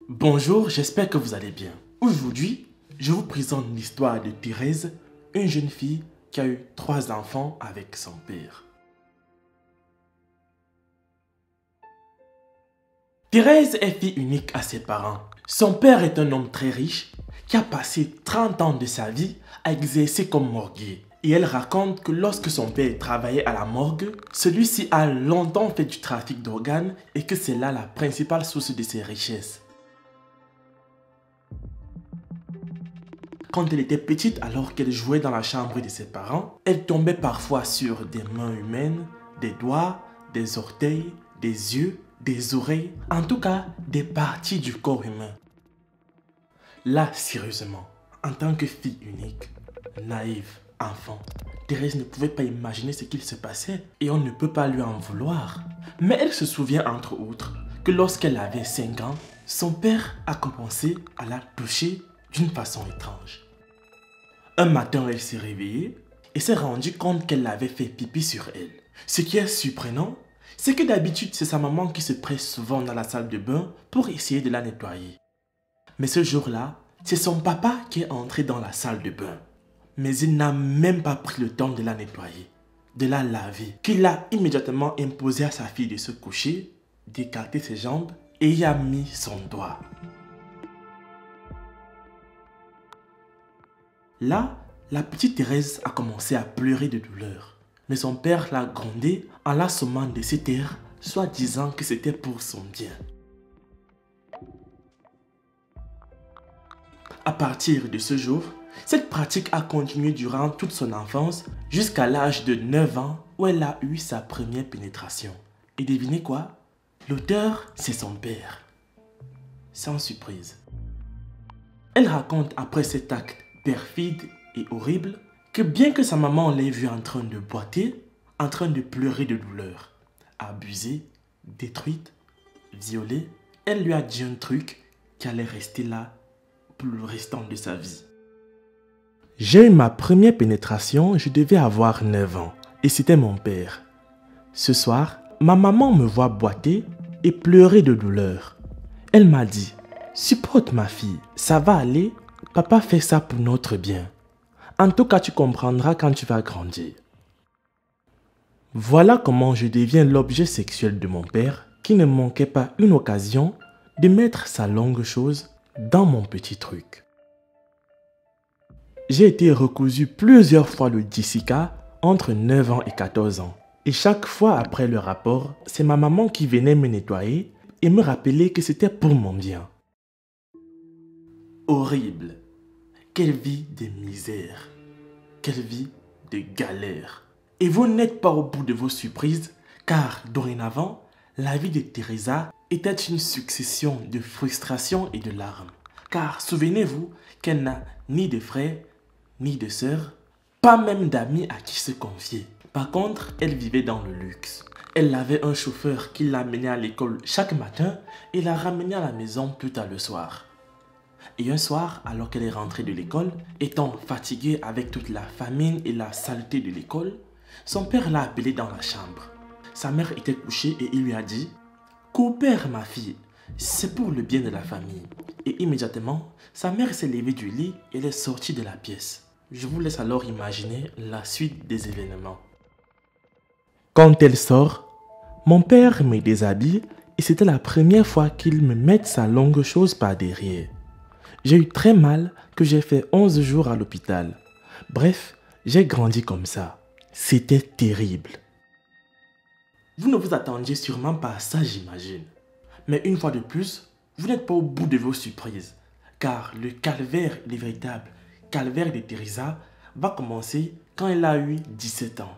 Bonjour, j'espère que vous allez bien. Aujourd'hui, je vous présente l'histoire de Thérèse, une jeune fille qui a eu 3 enfants avec son père. Thérèse est fille unique à ses parents. Son père est un homme très riche qui a passé 30 ans de sa vie à exercer comme morguier. Et elle raconte que lorsque son père travaillait à la morgue, celui-ci a longtemps fait du trafic d'organes et que c'est là la principale source de ses richesses. Quand elle était petite, alors qu'elle jouait dans la chambre de ses parents, elle tombait parfois sur des mains humaines, des doigts, des orteils, des yeux, des oreilles, en tout cas des parties du corps humain. Là, sérieusement, en tant que fille unique, naïve, enfant, Thérèse ne pouvait pas imaginer ce qu'il se passait et on ne peut pas lui en vouloir. Mais elle se souvient entre autres que lorsqu'elle avait 5 ans, son père a commencé à la toucher d'une façon étrange. Un matin, elle s'est réveillée et s'est rendue compte qu'elle avait fait pipi sur elle. Ce qui est surprenant, c'est que d'habitude, c'est sa maman qui se presse souvent dans la salle de bain pour essayer de la nettoyer. Mais ce jour-là, c'est son papa qui est entré dans la salle de bain. Mais il n'a même pas pris le temps de la nettoyer, de la laver, qu'il a immédiatement imposé à sa fille de se coucher, d'écarter ses jambes et y a mis son doigt. Là, la petite Thérèse a commencé à pleurer de douleur. Mais son père l'a grondée en la sommant de se taire, soit disant que c'était pour son bien. À partir de ce jour, cette pratique a continué durant toute son enfance jusqu'à l'âge de 9 ans où elle a eu sa première pénétration. Et devinez quoi? L'auteur, c'est son père. Sans surprise. Elle raconte après cet acte perfide et horrible que bien que sa maman l'ait vue en train de boiter, en train de pleurer de douleur, abusée, détruite, violée, elle lui a dit un truc qui allait rester là pour le restant de sa vie. J'ai eu ma première pénétration, je devais avoir 9 ans et c'était mon père. Ce soir, ma maman me voit boiter et pleurer de douleur. Elle m'a dit: supporte ma fille, ça va aller, papa fait ça pour notre bien. En tout cas, tu comprendras quand tu vas grandir. Voilà comment je deviens l'objet sexuel de mon père qui ne manquait pas une occasion de mettre sa longue chose dans mon petit truc. J'ai été recousu plusieurs fois le Jessica entre 9 ans et 14 ans. Et chaque fois après le rapport, c'est ma maman qui venait me nettoyer et me rappeler que c'était pour mon bien. Horrible. Quelle vie de misère. Quelle vie de galère. Et vous n'êtes pas au bout de vos surprises, car dorénavant, la vie de Teresa était une succession de frustrations et de larmes. Car souvenez-vous qu'elle n'a ni de frères, ni de sœurs, pas même d'amis à qui se confier. Par contre, elle vivait dans le luxe. Elle avait un chauffeur qui l'amenait à l'école chaque matin et la ramenait à la maison plus tard le soir. Et un soir, alors qu'elle est rentrée de l'école, étant fatiguée avec toute la famine et la saleté de l'école, son père l'a appelée dans la chambre. Sa mère était couchée et il lui a dit: « Coopère ma fille, c'est pour le bien de la famille. » Et immédiatement, sa mère s'est levée du lit et elle est sortie de la pièce. Je vous laisse alors imaginer la suite des événements. Quand elle sort, mon père me déshabille et c'était la première fois qu'il me mette sa longue chose par derrière. J'ai eu très mal que j'ai fait 11 jours à l'hôpital. Bref, j'ai grandi comme ça. C'était terrible. Vous ne vous attendiez sûrement pas à ça, j'imagine. Mais une fois de plus, vous n'êtes pas au bout de vos surprises. Car le calvaire, le véritable calvaire de Teresa, va commencer quand elle a eu 17 ans.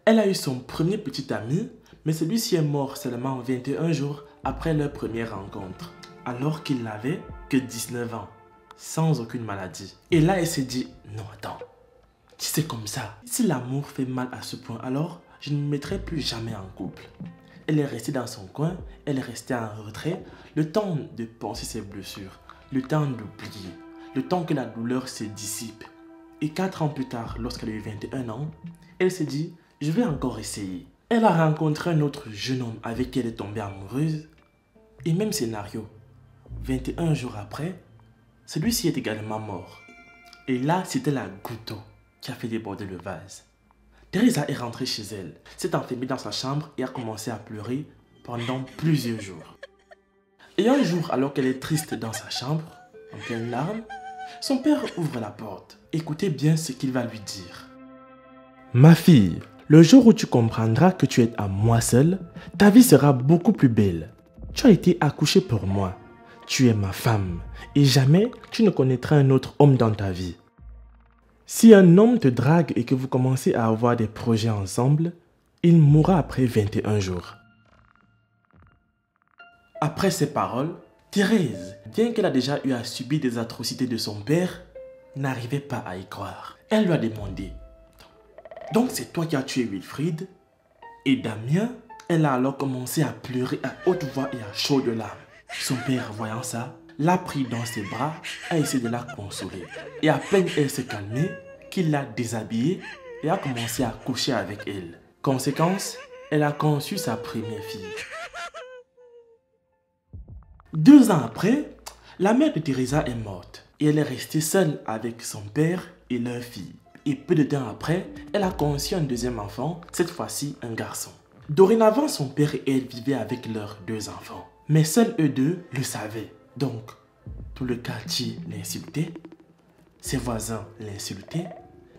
Elle a eu son premier petit ami, mais celui-ci est mort seulement 21 jours après leur première rencontre, alors qu'il n'avait que 19 ans, sans aucune maladie. Et là, elle s'est dit: non, attends, si c'est comme ça, si l'amour fait mal à ce point, alors je ne me mettrai plus jamais en couple. Elle est restée dans son coin, elle est restée en retrait, le temps de penser ses blessures, le temps d'oublier, le temps que la douleur se dissipe. Et 4 ans plus tard, lorsqu'elle a eu 21 ans, elle s'est dit: je vais encore essayer. Elle a rencontré un autre jeune homme avec qui elle est tombée amoureuse. Et même scénario, 21 jours après, celui-ci est également mort. Et là, c'était la goutte d'eau qui a fait déborder le vase. Teresa est rentrée chez elle, s'est enfermée dans sa chambre et a commencé à pleurer pendant plusieurs jours. Et un jour, alors qu'elle est triste dans sa chambre, en pleine larmes, son père ouvre la porte. Écoutez bien ce qu'il va lui dire. Ma fille, le jour où tu comprendras que tu es à moi seule, ta vie sera beaucoup plus belle. Tu as été accouchée pour moi. Tu es ma femme et jamais tu ne connaîtras un autre homme dans ta vie. Si un homme te drague et que vous commencez à avoir des projets ensemble, il mourra après 21 jours. Après ces paroles, Thérèse, bien qu'elle a déjà eu à subir des atrocités de son père, n'arrivait pas à y croire. Elle lui a demandé, « Donc c'est toi qui as tué Wilfried ?» Et Damien, elle a alors commencé à pleurer à haute voix et à chaudes larmes. Son père, voyant ça, l'a pris dans ses bras, a essayé de la consoler. Et à peine elle s'est calmée, qu'il l'a déshabillée et a commencé à coucher avec elle. Conséquence, elle a conçu sa première fille. 2 ans après, la mère de Teresa est morte et elle est restée seule avec son père et leur fille. Et peu de temps après, elle a conçu un deuxième enfant, cette fois-ci un garçon. Dorénavant, son père et elle vivaient avec leurs 2 enfants. Mais seuls eux deux le savaient. Donc, tout le quartier l'insultait, ses voisins l'insultaient,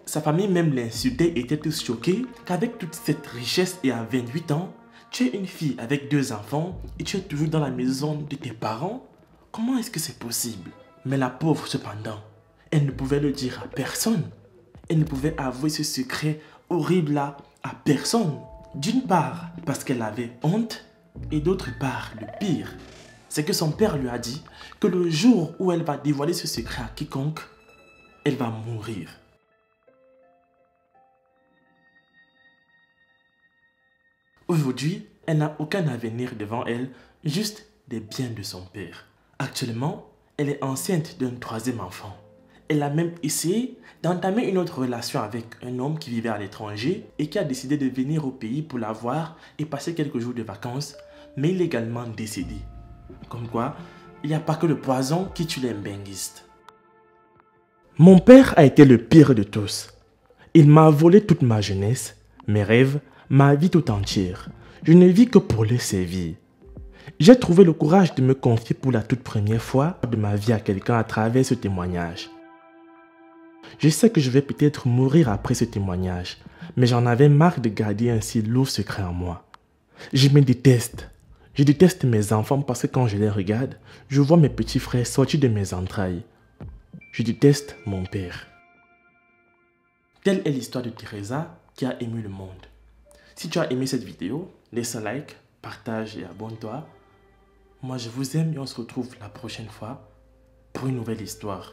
sa famille même l'insultait et étaient tous choqués qu'avec toute cette richesse et à 28 ans, tu es une fille avec 2 enfants et tu es toujours dans la maison de tes parents? Comment est-ce que c'est possible? Mais la pauvre cependant, elle ne pouvait le dire à personne. Elle ne pouvait avouer ce secret horrible-là à personne. D'une part, parce qu'elle avait honte, et d'autre part, le pire, c'est que son père lui a dit que le jour où elle va dévoiler ce secret à quiconque, elle va mourir. Aujourd'hui, elle n'a aucun avenir devant elle, juste des biens de son père. Actuellement, elle est enceinte d'un 3e enfant. Elle a même essayé d'entamer une autre relation avec un homme qui vivait à l'étranger et qui a décidé de venir au pays pour la voir et passer quelques jours de vacances, mais il est également décédé. Comme quoi, il n'y a pas que le poison qui tue les mbenguistes. Mon père a été le pire de tous. Il m'a volé toute ma jeunesse, mes rêves, ma vie tout entière. Je ne vis que pour le servir. J'ai trouvé le courage de me confier pour la toute première fois de ma vie à quelqu'un à travers ce témoignage. Je sais que je vais peut-être mourir après ce témoignage, mais j'en avais marre de garder un si lourd secret en moi. Je me déteste. Je déteste mes enfants parce que quand je les regarde, je vois mes petits frères sortis de mes entrailles. Je déteste mon père. Telle est l'histoire de Teresa qui a ému le monde. Si tu as aimé cette vidéo, laisse un like, partage et abonne-toi. Moi je vous aime et on se retrouve la prochaine fois pour une nouvelle histoire.